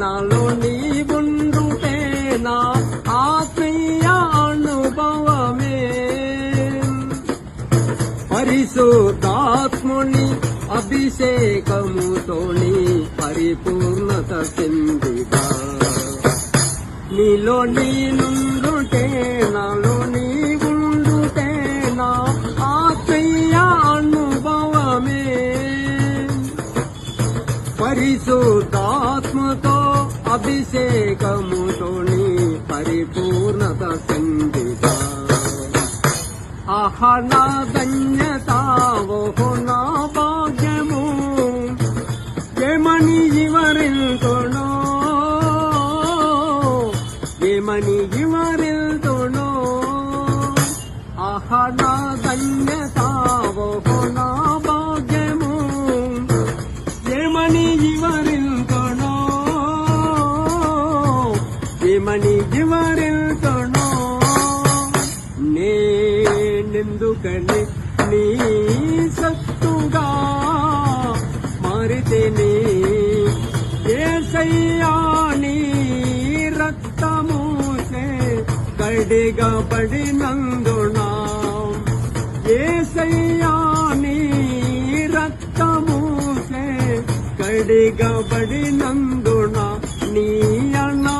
నాలో నీవుండుటే నా ఆత్మీయ అనుభవమే పరిశుద్ధాత్ముని అభిషేకముతోని పరిపూర్ణత చెందిగా నీలో నీనుండుటే నాలో నీవుండుటే నా ఆత్మీయ అనుభవమే పరిశుద్ధాత్మతో అభిషేకముతోని పరిపూర్ణత చెందిగా ఆహా నా ధన్యత ఓహో నా భాగ్యము ఏమని వివరింతునో ఏమని వివరింతునో ఆహా నా ధన్యత ఓహో నా భాగ్యము ఏమని వివరింతునో ఏమని వివరింతునో నేనెందుకని నీ సత్తుగా మారితేనే యేసయ్యా నీ రక్తముచే కడిగబడినందున యేసయ్యా నీ రక్తముచే కడిగబడినందున నీ అన్నా